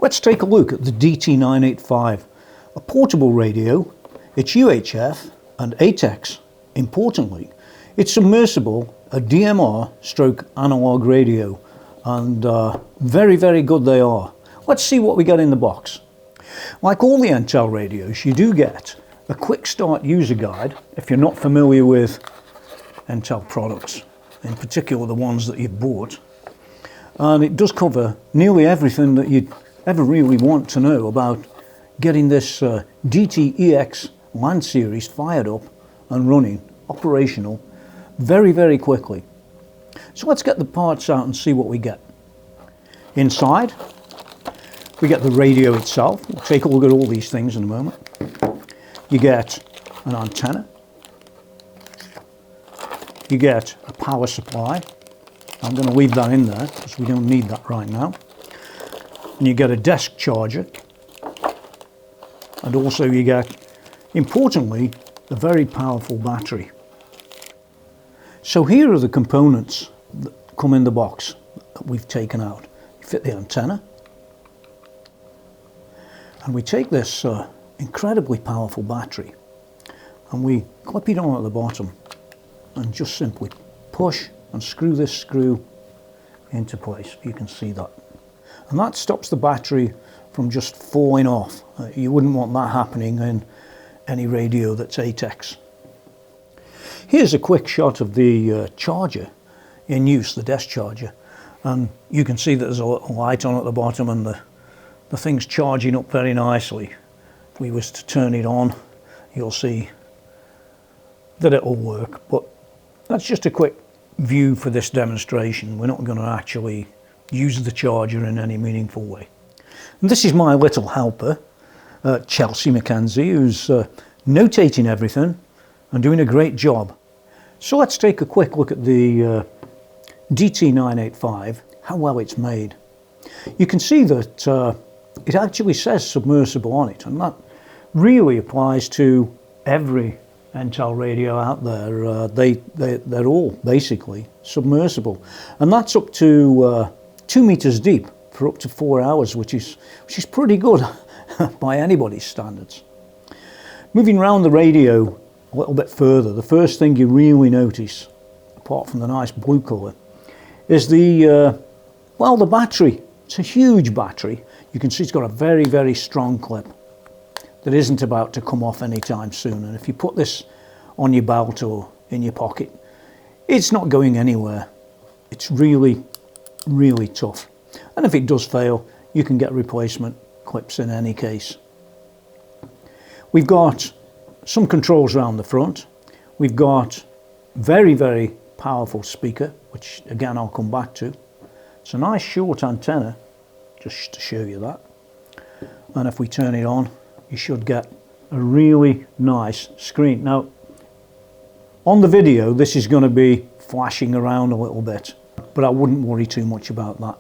Let's take a look at the DT985, a portable radio. It's UHF and ATEX. Importantly, it's submersible, a DMR stroke analog radio, and very, very good they are. Let's see what we get in the box. Like all the Entel radios, you do get a quick start user guide if you're not familiar with Entel products, in particular the ones that you've bought. And it does cover nearly everything that you'd ever really want to know about getting this DT-EX LAN series fired up and running, operational, very, very quickly. So let's get the parts out and see what we get. Inside, we get the radio itself. We'll take a look at all these things in a moment. You get an antenna. You get a power supply. I'm going to leave that in there because we don't need that right now. And you get a desk charger. And also you get, importantly, a very powerful battery. So here are the components that come in the box that we've taken out. You fit the antenna. And we take this incredibly powerful battery and we clip it on at the bottom and just simply push and screw this screw into place. You can see that. And that stops the battery from just falling off. You wouldn't want that happening in any radio that's ATEX. Here's a quick shot of the charger in use, the desk charger. And you can see that there's a little light on at the bottom and the thing's charging up very nicely. If we was to turn it on, you'll see that it'll work. But that's just a quick view for this demonstration. We're not going to actually use the charger in any meaningful way. And this is my little helper, Chelsea Mackenzie, who's notating everything and doing a great job. So let's take a quick look at the DT985, how well it's made. You can see that it actually says submersible on it, and that really applies to every Entel radio out there. They're all basically submersible, and that's up to 2 meters deep for up to 4 hours, which is pretty good by anybody's standards. Moving around the radio a little bit further, the first thing you really notice, apart from the nice blue colour, is the battery. It's a huge battery. You can see it's got a very, very strong clip that isn't about to come off anytime soon. And if you put this on your belt or in your pocket, it's not going anywhere. It's really, really tough. And if it does fail, you can get replacement clips in any case. We've got some controls around the front. We've got very, very powerful speaker, which again I'll come back to. It's a nice short antenna, just to show you that. And if we turn it on, you should get a really nice screen. Now, on the video, this is going to be flashing around a little bit, but I wouldn't worry too much about that.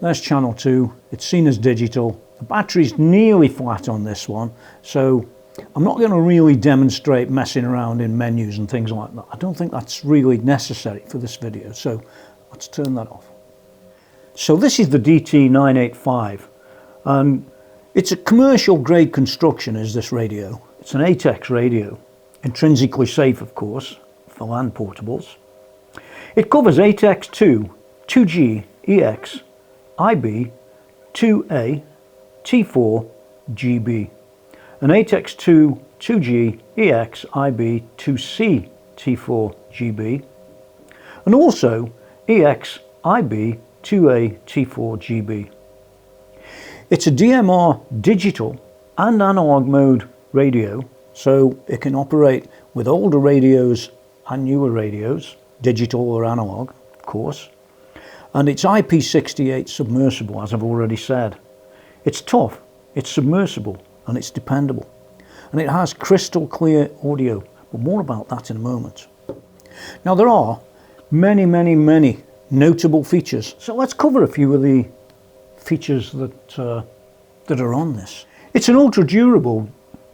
There's channel 2, it's seen as digital. The battery's nearly flat on this one, so I'm not going to really demonstrate messing around in menus and things like that. I don't think that's really necessary for this video, so let's turn that off. So this is the DT985, and it's a commercial grade construction, is this radio. It's an ATEX radio, intrinsically safe of course, for LAN portables. It covers ATEX 2, 2G, EX, IB, 2A, T4, GB, and ATEX 2, 2G, EX, IB, 2C, T4, GB, and also EX, IB, 2A, T4, GB. It's a DMR digital and analog mode radio, so it can operate with older radios and newer radios, digital or analog, of course. And it's IP68 submersible, as I've already said. It's tough, it's submersible, and it's dependable. And it has crystal clear audio, but more about that in a moment. Now there are many, many, many notable features, so let's cover a few of the features that are on this. It's an ultra durable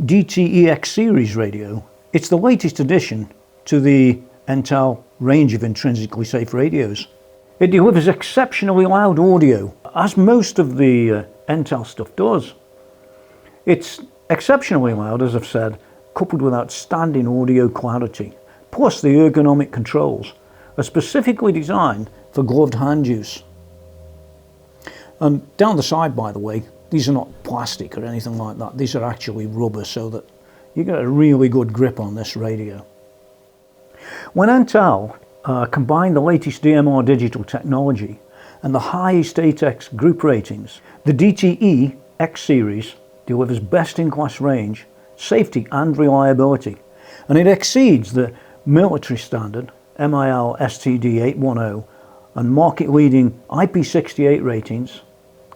DT-EX series radio. It's the latest addition to the Entel range of intrinsically safe radios. It delivers exceptionally loud audio. As most of the Entel stuff does. It's exceptionally loud, as I've said, coupled with outstanding audio clarity. Plus, the ergonomic controls are specifically designed for gloved hand use. And down the side, by the way, these are not plastic or anything like that. These are actually rubber, so that you get a really good grip on this radio. When Entel combined the latest DMR digital technology and the highest ATEX group ratings, the DTE X series delivers best-in-class range, safety and reliability, and it exceeds the military standard MIL STD 810 and market-leading IP68 ratings,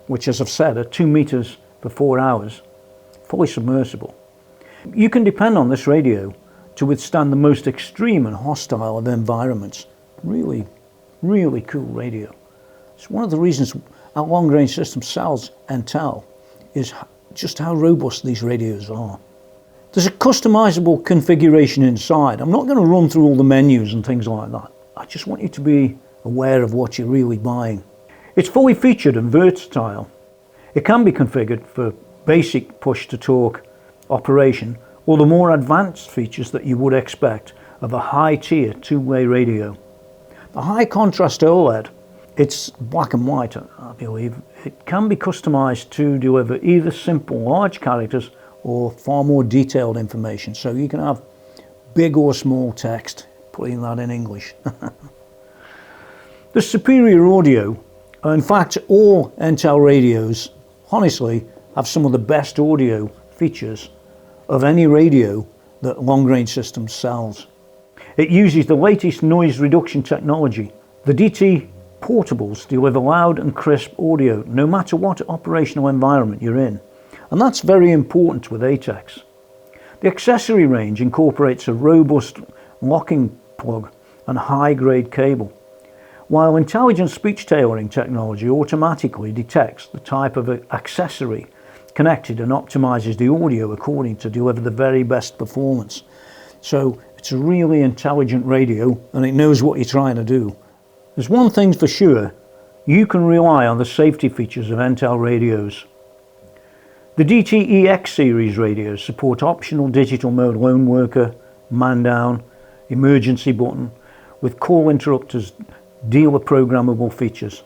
which, as I've said, are 2 meters for 4 hours, fully submersible. You can depend on this radio to withstand the most extreme and hostile of environments. Really, really cool radio. It's one of the reasons our long-range system sells Entel, is just how robust these radios are. There's a customizable configuration inside. I'm not going to run through all the menus and things like that. I just want you to be aware of what you're really buying. It's fully featured and versatile. It can be configured for basic push-to-talk operation or the more advanced features that you would expect of a high-tier two-way radio. The high-contrast OLED, it's black and white, I believe. It can be customized to deliver either simple large characters or far more detailed information, so you can have big or small text, putting that in English. The superior audio, in fact all Entel radios, honestly, have some of the best audio features of any radio that Long Range Systems sells. It uses the latest noise reduction technology. The DT portables deliver loud and crisp audio no matter what operational environment you're in, and that's very important with ATEX. The accessory range incorporates a robust locking plug and high-grade cable, while intelligent speech tailoring technology automatically detects the type of accessory connected and optimizes the audio according to deliver the very best performance. So it's a really intelligent radio, and it knows what you're trying to do. There's one thing for sure, you can rely on the safety features of Entel radios. The DTE X series radios support optional digital mode lone worker, man down, emergency button, with call interrupters, dealer programmable features.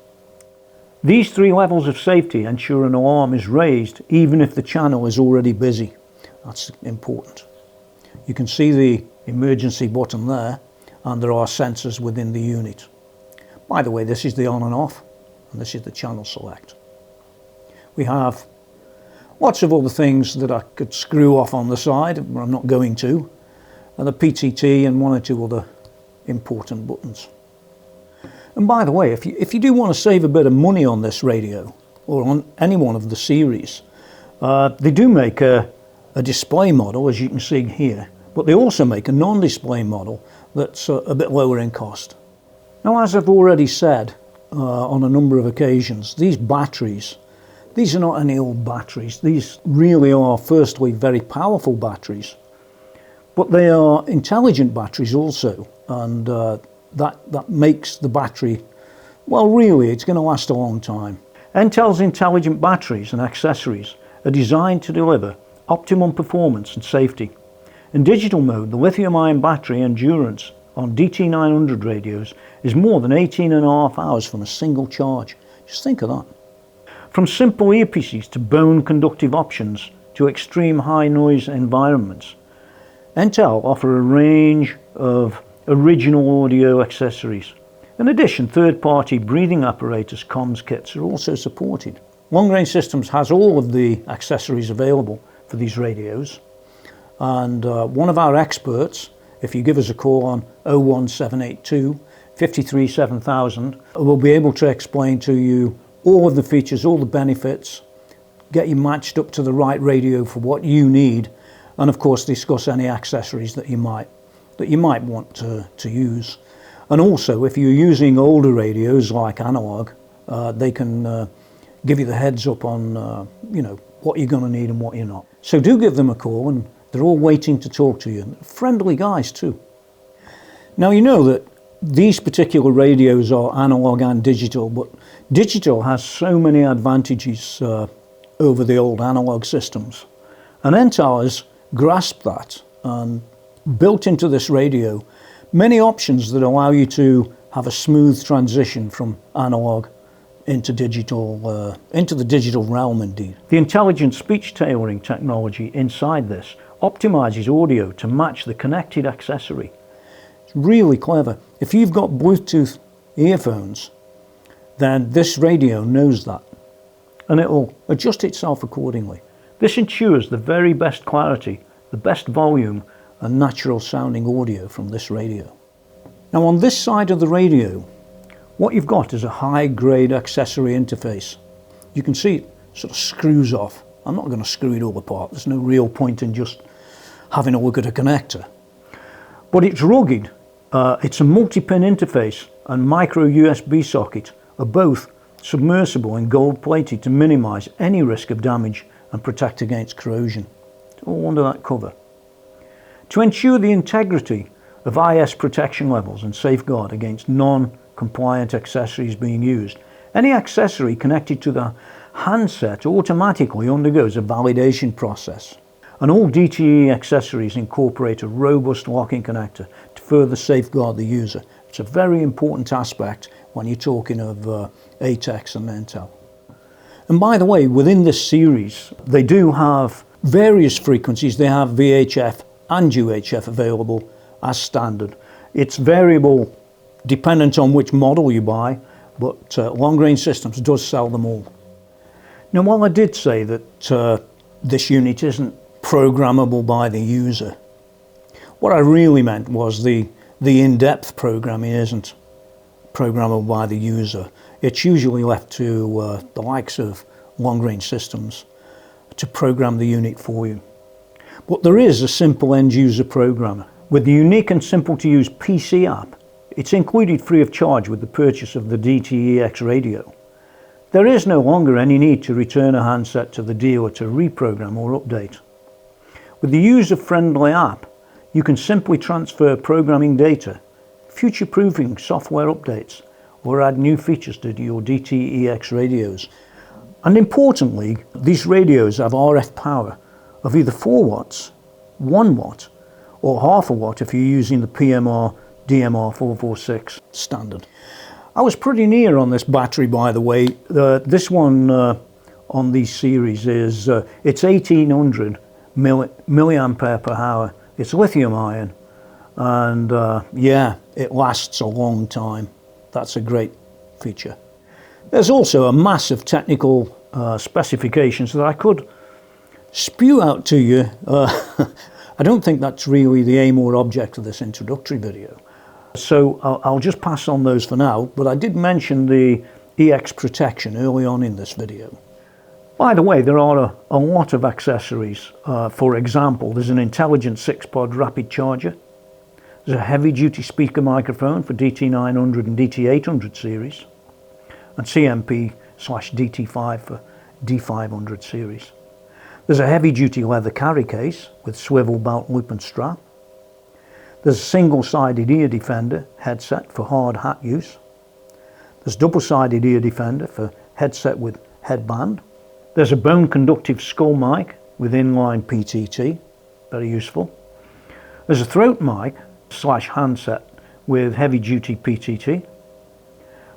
These 3 levels of safety ensure an alarm is raised even if the channel is already busy. That's important. You can see the emergency button there, and there are sensors within the unit. By the way, this is the on and off, and this is the channel select. We have lots of other things that I could screw off on the side, but I'm not going to, and the PTT and 1 or 2 other important buttons. And by the way, if you do want to save a bit of money on this radio, or on any one of the series, they do make a display model, as you can see here, but they also make a non-display model that's a bit lower in cost. Now, as I've already said on a number of occasions, these batteries, these are not any old batteries. These really are, firstly, very powerful batteries, but they are intelligent batteries also, and that makes the battery, well, really, it's going to last a long time. Entel's intelligent batteries and accessories are designed to deliver optimum performance and safety. In digital mode, the lithium-ion battery endurance on DT900 radios is more than 18.5 hours from a single charge. Just think of that. From simple earpieces to bone conductive options to extreme high noise environments, Entel offer a range of original audio accessories. In addition, third-party breathing apparatus comms kits are also supported. Long Range Systems has all of the accessories available for these radios, and one of our experts, if you give us a call on 01782 53 7000, will be able to explain to you all of the features, all the benefits, get you matched up to the right radio for what you need, and of course discuss any accessories that you might want to use. And also, if you're using older radios like analog, they can give you the heads up on what you're going to need and what you're not. So do give them a call, and they're all waiting to talk to you. Friendly guys too. Now, you know that these particular radios are analog and digital, but digital has so many advantages over the old analog systems. And Entel has grasped that and built into this radio many options that allow you to have a smooth transition from analog into the digital realm indeed. The intelligent speech tailoring technology inside this optimizes audio to match the connected accessory. It's really clever. If you've got Bluetooth earphones, then this radio knows that and it will adjust itself accordingly. This ensures the very best clarity, the best volume and natural sounding audio from this radio. Now on this side of the radio, what you've got is a high grade accessory interface. You can see it sort of screws off. I'm not going to screw it all apart. There's no real point in just having a look at a connector. But it's rugged. It's a multi-pin interface and micro USB socket are both submersible and gold plated to minimize any risk of damage and protect against corrosion. It's all under that cover. To ensure the integrity of IS protection levels and safeguard against non-compliant accessories being used, any accessory connected to the handset automatically undergoes a validation process. And all DTE accessories incorporate a robust locking connector to further safeguard the user. It's a very important aspect when you're talking of ATEX and Entel. And by the way, within this series, they do have various frequencies. They have VHF and UHF available as standard. It's variable dependent on which model you buy, but Long Range Systems does sell them all. Now, while I did say that this unit isn't programmable by the user, what I really meant was the in-depth programming isn't programmable by the user. It's usually left to the likes of Long Range Systems to program the unit for you. But there is a simple end-user programmer. With the unique and simple to use PC app, it's included free of charge with the purchase of the DTEX radio. There is no longer any need to return a handset to the dealer to reprogram or update. With the user-friendly app, you can simply transfer programming data, future-proofing software updates, or add new features to your DTEX radios. And importantly, these radios have RF power of either 4 watts, 1 watt, or half a watt if you're using the PMR DMR 446 standard. I was pretty near on this battery, by the way. This one on these series is it's 1800 milliampere per hour. It's lithium ion, and yeah, it lasts a long time. That's a great feature. There's also a massive technical specifications that I could spew out to you. I don't think that's really the aim or object of this introductory video. So I'll just pass on those for now, but I did mention the EX protection early on in this video. By the way, there are a lot of accessories. For example, there's an intelligent 6-pod rapid charger. There's a heavy-duty speaker microphone for DT900 and DT800 series, and CMP/DT5 for D500 series. There's a heavy-duty leather carry case with swivel belt loop and strap. There's a single-sided ear defender headset for hard hat use. There's double-sided ear defender for headset with headband. There's a bone-conductive skull mic with inline PTT, very useful. There's a throat mic / handset with heavy-duty PTT.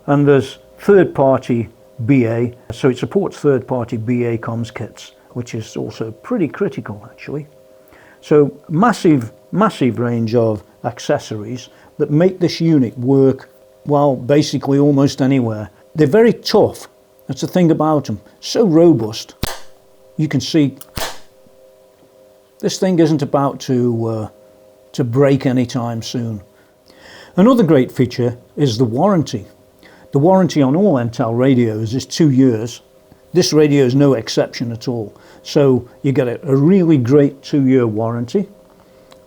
And there's third-party BA, so it supports third-party BA comms kits, which is also pretty critical actually. So massive range of accessories that make this unit work, well, basically almost anywhere. They're very tough. That's the thing about them. So robust. You can see this thing isn't about to break anytime soon. Another great feature is the warranty. The warranty on all Entel radios is 2 years. This radio is no exception at all. So you get a really great 2-year warranty,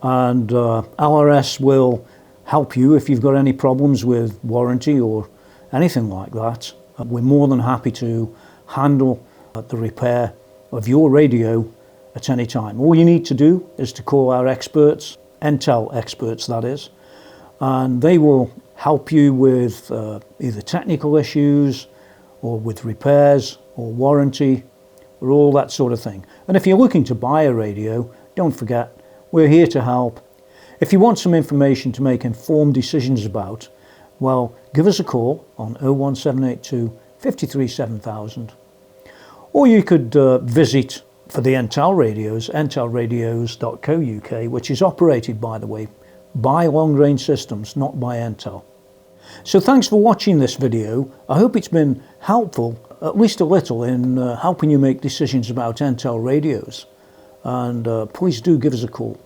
and LRS will help you if you've got any problems with warranty or anything like that. We're more than happy to handle the repair of your radio at any time. All you need to do is to call our experts, Entel experts that is, and they will help you with either technical issues or with repairs or warranty, or all that sort of thing. And if you're looking to buy a radio, don't forget, we're here to help. If you want some information to make informed decisions about, well, give us a call on 01782 53 7000. Or you could visit, for the Entel radios, entelradios.co.uk, which is operated, by the way, by Long Range Systems, not by Entel. So thanks for watching this video. I hope it's been helpful, at least a little, in helping you make decisions about Entel radios. And please do give us a call.